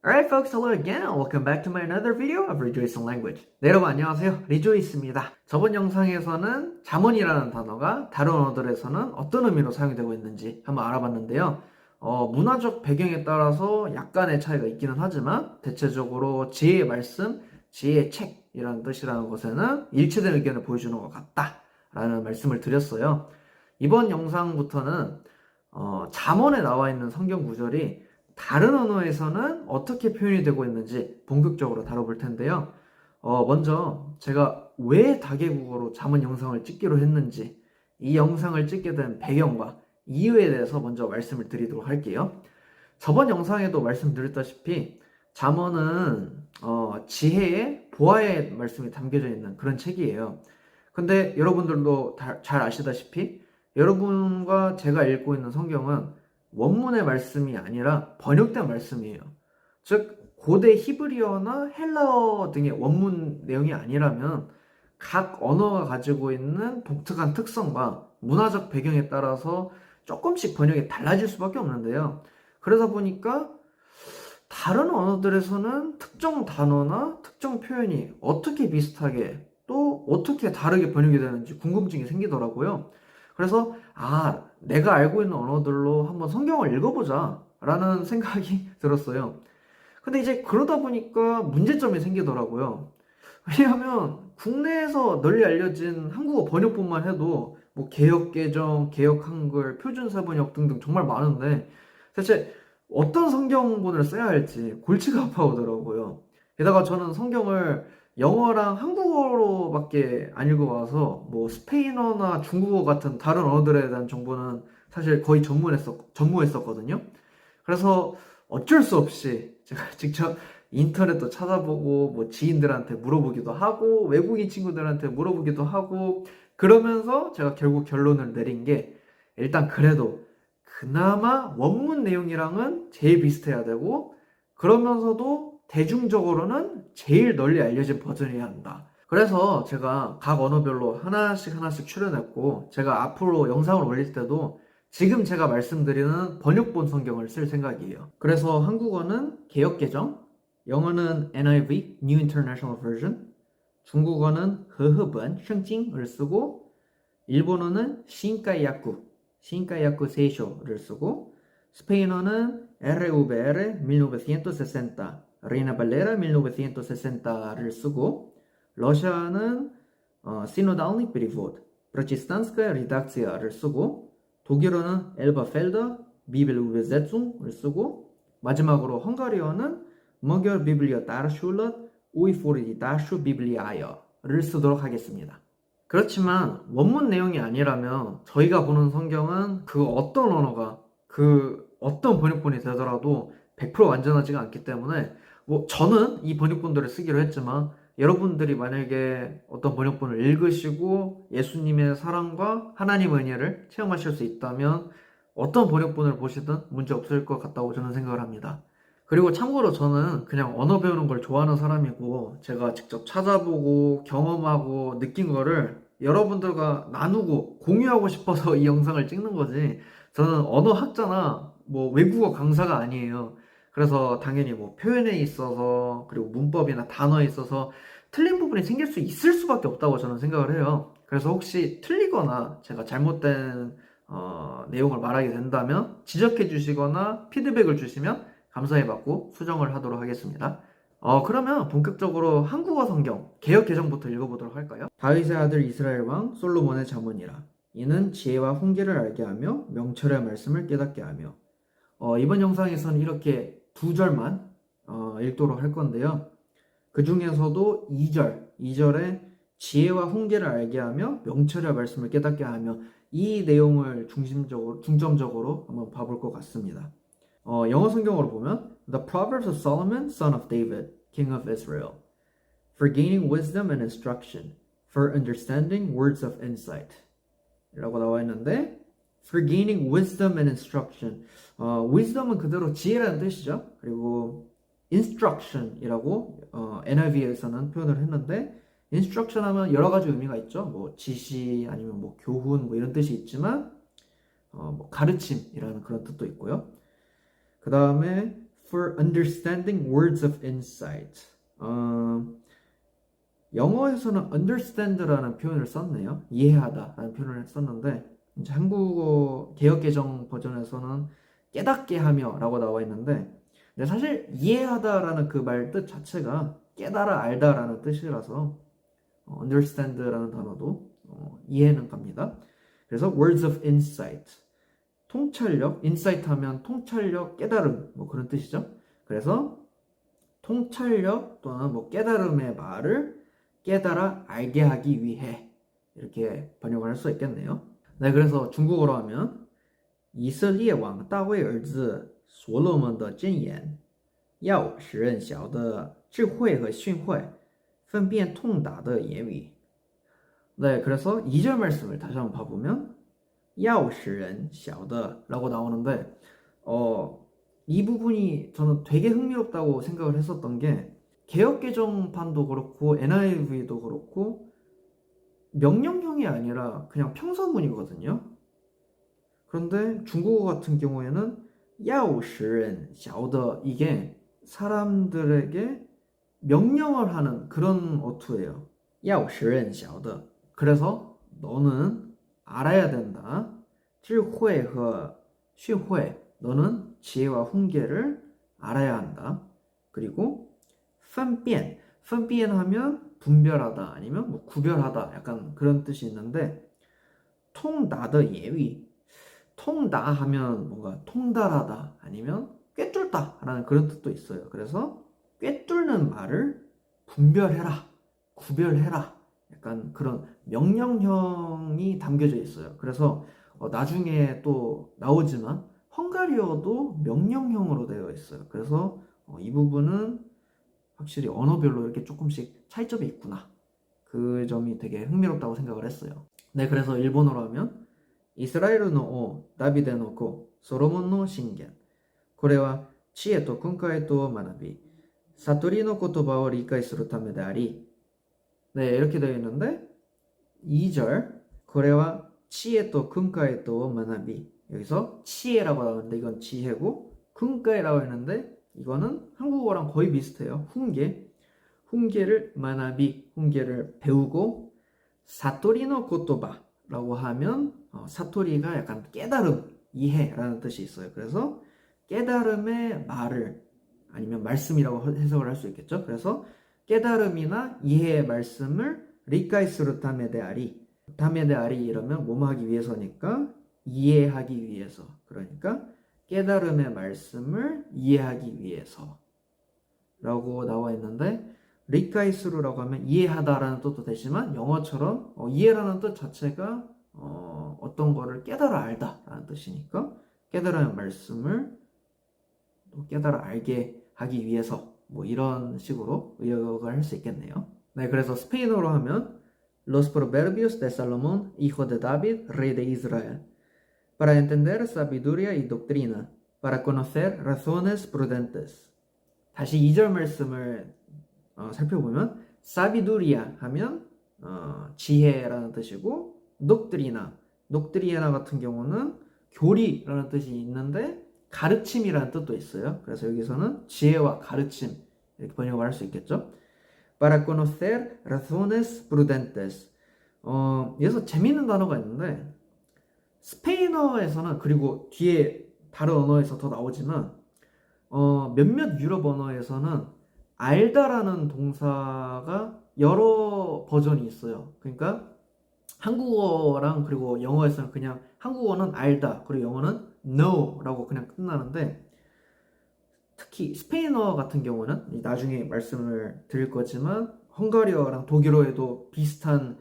Alright folks, hello again and welcome back to my another video of Rejoicing Language. 네, 여러분 안녕하세요. 리조이스입니다. 저번 영상에서는 잠언이라는 단어가 다른 언어들에서는 어떤 의미로 사용되고 있는지 한번 알아봤는데요. 문화적 배경에 따라서 약간의 차이가 있기는 하지만 대체적으로 지혜의 말씀, 지혜의 책이라는 뜻이라는 것에는 일치된 의견을 보여주는 것 같다라는 말씀을 드렸어요. 이번 영상부터는 잠언에 나와 있는 성경 구절이 다른 언어에서는 어떻게 표현이 되고 있는지 본격적으로 다뤄볼 텐데요. 먼저 제가 왜 다개국어로 잠언 영상을 찍기로 했는지, 이 영상을 찍게 된 배경과 이유에 대해서 먼저 말씀을 드리도록 할게요. 저번 영상에도 말씀드렸다시피 잠언은 지혜의 보아의 말씀이 담겨져 있는 그런 책이에요. 근데 여러분들도 잘 아시다시피 여러분과 제가 읽고 있는 성경은 원문의 말씀이 아니라 번역된 말씀이에요. 즉 고대 히브리어나 헬라어 등의 원문 내용이 아니라면 각 언어가 가지고 있는 독특한 특성과 문화적 배경에 따라서 조금씩 번역이 달라질 수밖에 없는데요. 그러다 보니까 다른 언어들에서는 특정 단어나 특정 표현이 어떻게 비슷하게 또 어떻게 다르게 번역이 되는지 궁금증이 생기더라고요. 그래서 내가 알고 있는 언어들로 한번 성경을 읽어보자 라는 생각이 들었어요. 근데 이제 그러다 보니까 문제점이 생기더라고요. 왜냐하면 국내에서 널리 알려진 한국어 번역본만 해도 뭐 개역개정, 개역한글, 표준사번역 등등 정말 많은데 대체 어떤 성경본을 써야 할지 골치가 아파오더라고요. 게다가 저는 성경을 영어랑 한국어로밖에 안 읽어와서 뭐 스페인어나 중국어 같은 다른 언어들에 대한 정보는 사실 거의 전무했었거든요. 그래서 어쩔 수 없이 제가 직접 인터넷도 찾아보고 뭐 지인들한테 물어보기도 하고 외국인 친구들한테 물어보기도 하고 그러면서 제가 결국 결론을 내린 게 일단 그래도 그나마 원문 내용이랑은 제일 비슷해야 되고 그러면서도 대중적으로는 제일 널리 알려진 버전이어야 한다. 그래서 제가 각 언어별로 하나씩 출연했고 제가 앞으로 영상을 올릴 때도 지금 제가 말씀드리는 번역본 성경을 쓸 생각이에요. 그래서 한국어는 개역개정, 영어는 NIV, New International Version, 중국어는 허허번, 셴징을 쓰고 일본어는 신카이야쿠, 신카이야쿠 세이쇼를 쓰고 스페인어는 RVR 1960, Reina Valera 1960를 쓰고 러시아는 Synodalny Перевод, Protestantская редакция를 쓰고 독일어는 Elberfelder Bibelübersetzung을 쓰고 마지막으로 헝가리어는 Magyar Biblia Társulat Újfordítású Bibliája를 쓰도록 하겠습니다. 그렇지만 원문 내용이 아니라면 저희가 보는 성경은 그 어떤 언어가 그 어떤 번역본이 되더라도 100% 완전하지가 않기 때문에 뭐 저는 이 번역본들을 쓰기로 했지만 여러분들이 만약에 어떤 번역본을 읽으시고 예수님의 사랑과 하나님의 은혜를 체험하실 수 있다면 어떤 번역본을 보시든 문제 없을 것 같다고 저는 생각을 합니다. 그리고 참고로 저는 그냥 언어 배우는 걸 좋아하는 사람이고 제가 직접 찾아보고 경험하고 느낀 거를 여러분들과 나누고 공유하고 싶어서 이 영상을 찍는 거지 저는 언어학자나 뭐 외국어 강사가 아니에요. 그래서 당연히 뭐 표현에 있어서 그리고 문법이나 단어에 있어서 틀린 부분이 생길 수 있을 수밖에 없다고 저는 생각을 해요. 그래서 혹시 틀리거나 제가 잘못된 내용을 말하게 된다면 지적해 주시거나 피드백을 주시면 감사히 받고 수정을 하도록 하겠습니다. 그러면 본격적으로 한국어 성경 개역 개정부터 읽어보도록 할까요? 다윗의 아들 이스라엘 왕 솔로몬의 잠언이라. 이는 지혜와 훈계를 알게 하며 명철의 말씀을 깨닫게 하며. 이번 영상에서는 이렇게 두 절만 읽도록 할 건데요. 그 중에서도 2절에 지혜와 훈계를 알게 하며 명철의 말씀을 깨닫게 하며 이 내용을 중점적으로 한번 봐볼 것 같습니다. 영어 성경으로 보면 The Proverbs of Solomon, son of David, king of Israel, for gaining wisdom and instruction, for understanding words of insight 이라고 나와 있는데 for gaining wisdom and instruction wisdom은 그대로 지혜라는 뜻이죠. 그리고 instruction이라고 NIV에서는 표현을 했는데 instruction 하면 여러 가지 의미가 있죠. 뭐 지시 아니면 뭐 교훈 뭐 이런 뜻이 있지만 뭐 가르침이라는 그런 뜻도 있고요. 그 다음에 for understanding words of insight. 영어에서는 understand라는 표현을 썼네요. 이해하다라는 표현을 썼는데 이제 한국어 개역개정 버전에서는 깨닫게 하며라고 나와 있는데 근데 사실 이해하다라는 그 말 뜻 자체가 깨달아 알다라는 뜻이라서 understand라는 단어도 이해는 갑니다. 그래서 words of insight 통찰력, insight 하면 통찰력, 깨달음 뭐 그런 뜻이죠. 그래서 통찰력 또는 뭐 깨달음의 말을 깨달아 알게 하기 위해 이렇게 번역을 할 수 있겠네요. 네, 그래서 중국어로 하면 以色列王大卫儿子所罗门的箴言要使人晓得智慧和训诲分辨通达的言语 네, 그래서 2절 말씀을 다시 한번 봐보면 要使人晓得라고 나오는데 이 부분이 저는 되게 흥미롭다고 생각을 했었던 게 개역개정판도 그렇고 NIV도 그렇고 명령형이 아니라 그냥 평서문이거든요. 그런데 중국어 같은 경우에는 要使人晓得 이게 사람들에게 명령을 하는 그런 어투예요. 要使人晓得 그래서 너는 알아야 된다. 智慧和训诲 너는 지혜와 훈계를 알아야 한다. 그리고 分辨 하면 분별하다 아니면 뭐 구별하다 약간 그런 뜻이 있는데 통达的 예위 통다 하면 뭔가 통달하다 아니면 꿰뚫다 라는 그런 뜻도 있어요. 그래서 꿰뚫는 말을 분별해라 구별해라 약간 그런 명령형이 담겨져 있어요. 그래서 나중에 또 나오지만 헝가리어도 명령형으로 되어 있어요. 그래서 이 부분은 확실히 언어별로 이렇게 조금씩 차이점이 있구나. 그 점이 되게 흥미롭다고 생각을 했어요. 네, 그래서 일본어로 하면 이스라엘の王 ダビデの子ソロモンの信玄これは知恵と訓戒と学び悟りの言葉を理解するためであり네, 이렇게 되어 있는데 2절 これは知恵と訓戒と学び여기서 지혜라고 나오는데 이건 지혜고 훈계라고 했는데 이거는 한국어랑 거의 비슷해요. 훈계를 마나비 훈계를 배우고 사토리노 고토바라고 하면 사토리가 약간 깨달음, 이해라는 뜻이 있어요. 그래서 깨달음의 말을 아니면 말씀이라고 해석을 할 수 있겠죠. 그래서 깨달음이나 이해의 말씀을 리카이스루 타메데아리 타메데아리 이러면 뭐뭐 하기 위해서니까 이해하기 위해서 그러니까 깨달음의 말씀을 이해하기 위해서 라고 나와 있는데 리카이스루라고 하면 이해하다라는 뜻도 되지만 영어처럼 이해라는 뜻 자체가 어떤 거를 깨달아 알다 라는 뜻이니까 깨달음의 말씀을 또 깨달아 알게 하기 위해서 뭐 이런 식으로 의역을 할 수 있겠네요. 네, 그래서 스페인어로 하면 Los proverbios de Salomón, hijo de David, rey de Israel para entender sabiduría y doctrina, para conocer razones prudentes. 다시 2절 말씀을 살펴보면 sabiduría 하면 지혜라는 뜻이고 doctrina 같은 경우는 교리라는 뜻이 있는데 가르침이라는 뜻도 있어요. 그래서 여기서는 지혜와 가르침 이렇게 번역을 할 수 있겠죠. Para conocer razones prudentes. 여기서 재미있는 단어가 있는데 스페인어에서는 그리고 뒤에 다른 언어에서 더 나오지만 몇몇 유럽 언어에서는 알다라는 동사가 여러 버전이 있어요. 그러니까 한국어랑 그리고 영어에서는 그냥 한국어는 알다 그리고 영어는 know라고 그냥 끝나는데 특히 스페인어 같은 경우는 나중에 말씀을 드릴 거지만 헝가리어랑 독일어에도 비슷한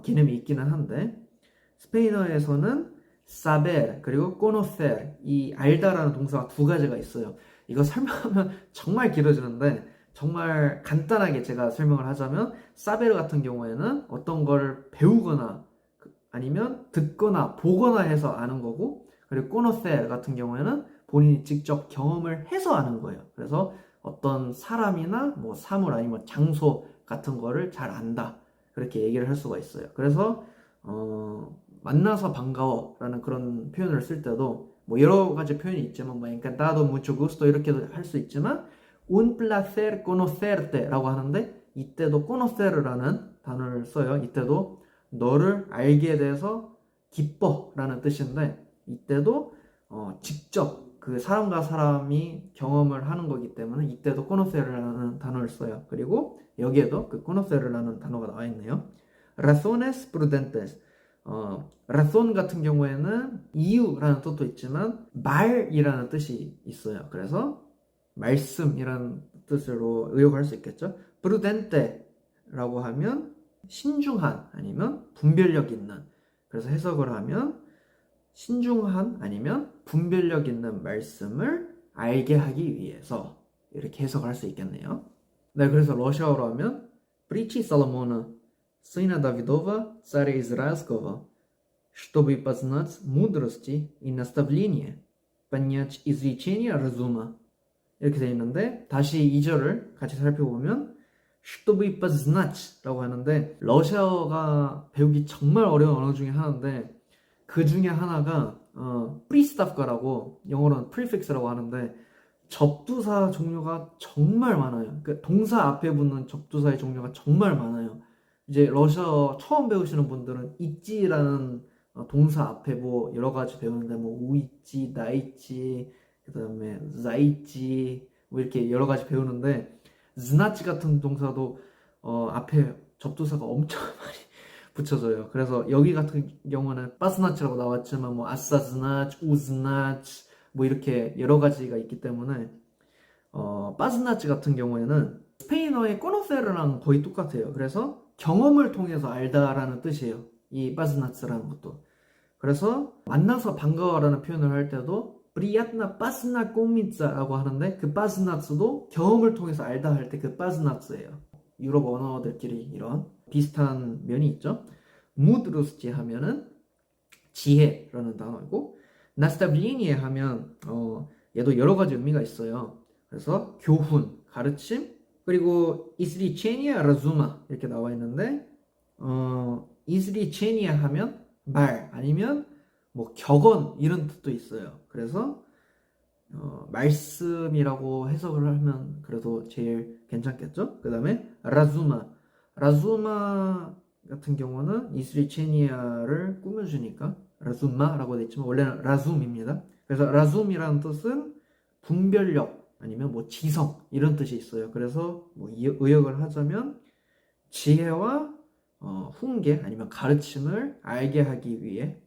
개념이 있기는 한데 스페인어에서는 saber 그리고 conocer 이 알다라는 동사가 두 가지가 있어요. 이거 설명하면 정말 길어지는데 정말 간단하게 제가 설명을 하자면 saber 같은 경우에는 어떤 거를 배우거나 아니면 듣거나 보거나 해서 아는 거고 그리고 conocer 같은 경우에는 본인이 직접 경험을 해서 아는 거예요. 그래서 어떤 사람이나 뭐 사물 아니면 장소 같은 거를 잘 안다 그렇게 얘기를 할 수가 있어요. 그래서 만나서 반가워 라는 그런 표현을 쓸 때도 뭐 여러 가지 표현이 있지만 뭐 encantado, mucho gusto 이렇게도 할 수 있지만 un placer conocerte라고 하는데 이때도 conocer라는 단어를 써요. 이때도 너를 알게 돼서 기뻐라는 뜻인데 이때도 직접 그 사람과 사람이 경험을 하는 거기 때문에 이때도 conocer라는 단어를 써요. 그리고 여기에도 그 conocer라는 단어가 나와 있네요. razones prudentes. razón 같은 경우에는 이유라는 뜻도 있지만 말이라는 뜻이 있어요. 그래서 말씀이라는 뜻으로 의역할 수 있겠죠. prudente라고 하면 신중한 아니면 분별력 있는. 그래서 해석을 하면 신중한 아니면 분별력 있는 말씀을 알게 하기 위해서 이렇게 해석할 수 있겠네요. 네, 그래서 러시아어로 하면 Притчи Соломона, сына Давидова, царя Израильского, чтобы познать мудрости и наставления, понять изречения разума. 이렇게 되어 있는데 다시 2절을 같이 살펴보면 чтобы познat라고 하는데 러시아어가 배우기 정말 어려운 언어 중에 하나인데 그 중에 하나가 프리스타프가라고 영어로는 prefix라고 하는데 접두사 종류가 정말 많아요. 그 동사 앞에 붙는 접두사의 종류가 정말 많아요. 이제 러시아어 처음 배우시는 분들은 있지라는 동사 앞에 뭐 여러 가지 배우는데 뭐 우있지, 나있지, 그다음에 자있지 뭐 이렇게 여러 가지 배우는데 znać 같은 동사도 앞에 접두사가 엄청 많이 붙여져요. 그래서 여기 같은 경우는 빠스나치라고 나왔지만 뭐 아싸즈나치, 우즈나치 뭐 이렇게 여러 가지가 있기 때문에 빠스나치 같은 경우에는 스페인어의 코노세르랑 거의 똑같아요. 그래서 경험을 통해서 알다라는 뜻이에요. 이 빠스나츠라는 것도. 그래서 만나서 반가워라는 표현을 할 때도 브리얏나 빠스나 꼬미짜라고 하는데 그 빠스나츠도 경험을 통해서 알다 할 때 그 빠스나츠예요. 유럽 언어들끼리 이런 비슷한 면이 있죠. 무드루스티 하면은 지혜라는 단어이고 나스타블리니에 하면 얘도 여러 가지 의미가 있어요. 그래서 교훈, 가르침, 그리고 이스리체니아 라주마 이렇게 나와 있는데 이스리체니아 하면 말 아니면 뭐 격언 이런 뜻도 있어요. 그래서 말씀이라고 해석을 하면 그래도 제일 괜찮겠죠? 그 다음에 라주마 같은 경우는 이스리체니아를 꾸며주니까 라주마라고 돼 있지만 원래는 라숨입니다. 그래서 라숨이라는 뜻은 분별력 아니면 뭐 지성 이런 뜻이 있어요. 그래서 뭐 의역을 하자면 지혜와 훈계 아니면 가르침을 알게 하기 위해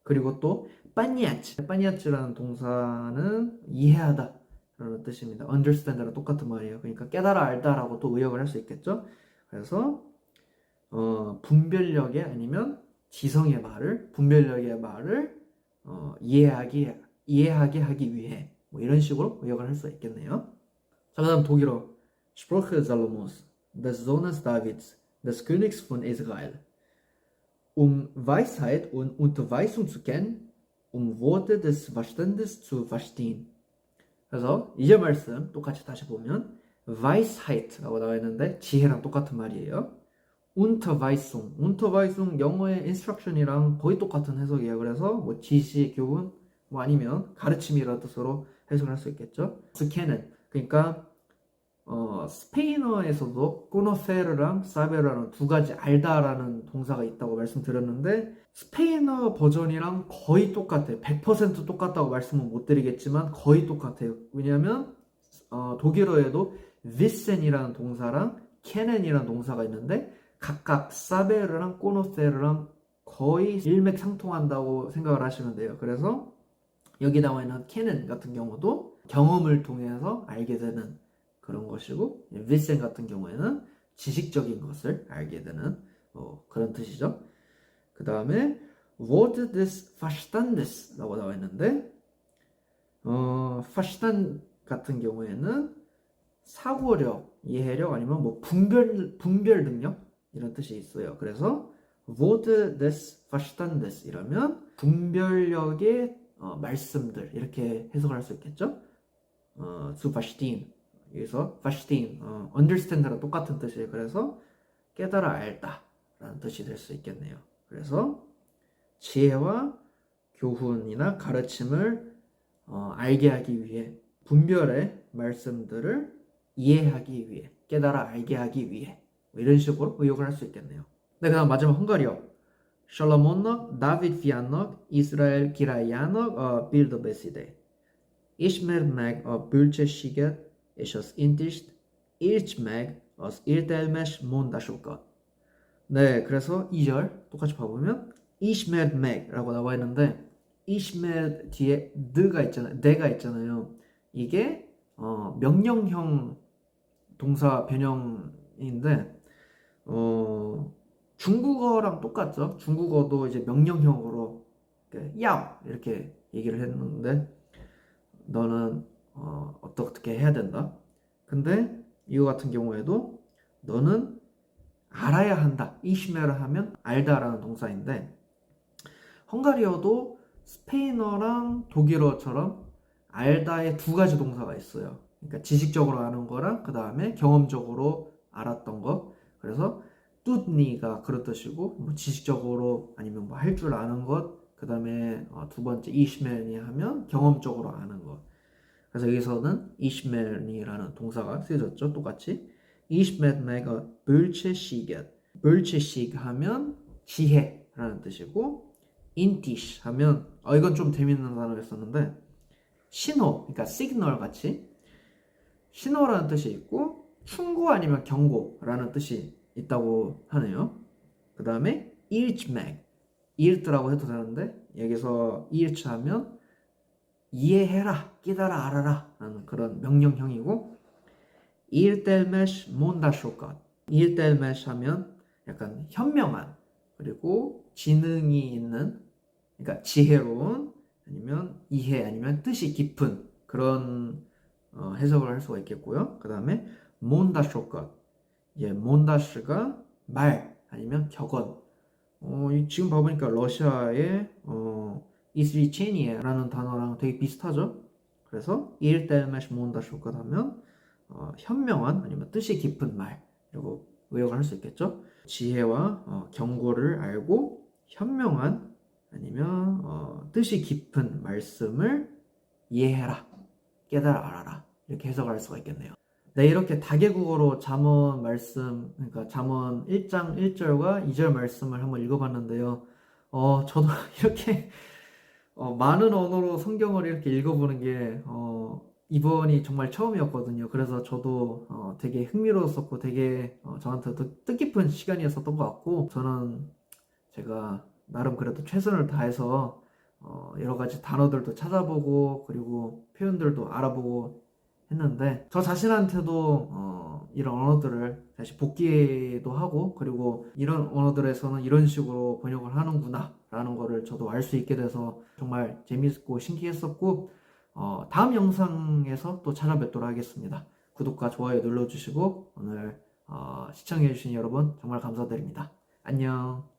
그리고 또 빠니아치라는 동사는 이해하다 라는 뜻입니다. understand랑 똑같은 말이에요. 그러니까 깨달아 알다라고 또 의역을 할 수 있겠죠. 그래서 분별력의 아니면 지성의 말을 분별력의 말을 이해하게 하기 위해 뭐 이런 식으로 의역을 할 수 있겠네요. 자, 그다음 독일어 Sprache Salomos, des Sohnes Davids, des Königs von Israel, Weisheit und Unterweisung zu kennen, Worte des Verstandes zu verstehen. 그래서 이제 말씀 똑같이 다시 보면 Weisheit라고 나와 있는데 지혜랑 똑같은 말이에요. Unterweisung 영어의 instruction이랑 거의 똑같은 해석이에요. 그래서 뭐 지시, 교훈, 뭐 아니면 가르침이라는 뜻으로 해석을 할 수 있겠죠. zu kennen 그러니까 스페인어에서도 conocer랑 saber라는 두 가지 알다라는 동사가 있다고 말씀드렸는데 스페인어 버전이랑 거의 똑같아요. 100% 똑같다고 말씀은 못 드리겠지만 거의 똑같아요. 왜냐하면 독일어에도 wissen이라는 동사랑 kennen이라는 동사가 있는데 각각 saber랑 conocer랑 거의 일맥상통한다고 생각을 하시면 돼요. 그래서 여기 나와 있는 kennen 같은 경우도 경험을 통해서 알게 되는 그런 것이고 wissen 같은 경우에는 지식적인 것을 알게 되는 그런 뜻이죠. 그 다음에 Wort des Verstandes 라고 나와 있는데 Verstand 같은 경우에는 사고력, 이해력 아니면 뭐 분별 능력 이런 뜻이 있어요. 그래서 Wort des Verstandes 이러면 분별력의 말씀들 이렇게 해석을 할 수 있겠죠. zu verstehen 여기서 verstehen, understand랑 똑같은 뜻이에요. 그래서 깨달아 알다 라는 뜻이 될 수 있겠네요. 그래서 지혜와 교훈이나 가르침을 알게 하기 위해, 분별의 말씀들을 이해하기 위해, 깨달아 알게 하기 위해, 뭐 이런 식으로 의역을 할 수 있겠네요. 네, 그 다음 마지막 헝가리어. 솔로몬 다비드 피아녹 이스라엘 기라야녹 빌더 베시데 İşmer meg a bölcsességet és az intist érts meg az értelmes mondásokat. 네, 그래서 2절 똑같이 봐보면 이시멜 맥라고 나와 있는데 이시멜 뒤에 드가 있잖아요. 네가 있잖아요. 이게 명령형 동사 변형인데 중국어랑 똑같죠. 중국어도 이제 명령형으로 야 이렇게 얘기를 했는데 너는 어떻게 해야 된다. 근데 이거 같은 경우에도 너는 알아야 한다. 이시메를 하면 알다라는 동사인데 헝가리어도 스페인어랑 독일어처럼 알다의 두 가지 동사가 있어요. 그러니까 지식적으로 아는 거랑 그 다음에 경험적으로 알았던 거. 그래서 뚜드니가 그런 뜻이고 뭐 지식적으로 아니면 뭐 할 줄 아는 것. 그 다음에 두 번째 이시멜니 하면 경험적으로 아는 것. 그래서 여기서는 이시멜니라는 동사가 쓰여졌죠. 똑같이. 이시멜네가 bölcsességet. bölcsesség 하면 지혜라는 뜻이고 인티시 하면 이건 좀 재밌는 단어였었는데 신호, 그러니까 시그널 같이 신호라는 뜻이 있고 충고 아니면 경고라는 뜻이 있다고 하네요. 그 다음에 일치맥, 일트라고 해도 되는데 여기서 일치 하면 이해해라, 깨달아 알아라 라는 그런 명령형이고 일델메시 몬다쇼kat, 일델메시 하면 약간 현명한 그리고 지능이 있는 그러니까 지혜로운 아니면 이해 아니면 뜻이 깊은 그런 해석을 할 수가 있겠고요. 그 다음에 몬다쇼kat, 몬다스가 말 아니면 격언. 지금 봐보니까 러시아의 이스리체니에라는 단어랑 되게 비슷하죠. 그래서 일델메시 몬다쇼kat 하면 현명한 아니면 뜻이 깊은 말이라고 의역을 할 수 있겠죠. 지혜와 경고를 알고 현명한 아니면 뜻이 깊은 말씀을 이해해라, 깨달아 알아라 이렇게 해석할 수가 있겠네요. 네, 이렇게 다개국어로 잠언 말씀, 그러니까 잠언 1장 1절과 2절 말씀을 한번 읽어봤는데요. 저도 이렇게 많은 언어로 성경을 이렇게 읽어보는 게 이번이 정말 처음이었거든요. 그래서 저도 되게 흥미로웠었고 되게 저한테 뜻깊은 시간이었었던 것 같고 저는 제가 나름 그래도 최선을 다해서 여러 가지 단어들도 찾아보고 그리고 표현들도 알아보고 했는데 저 자신한테도 이런 언어들을 다시 복기도 하고 그리고 이런 언어들에서는 이런 식으로 번역을 하는구나 라는 거를 저도 알 수 있게 돼서 정말 재밌고 신기했었고 다음 영상에서 또 찾아뵙도록 하겠습니다. 구독과 좋아요 눌러주시고 오늘 시청해주신 여러분 정말 감사드립니다. 안녕.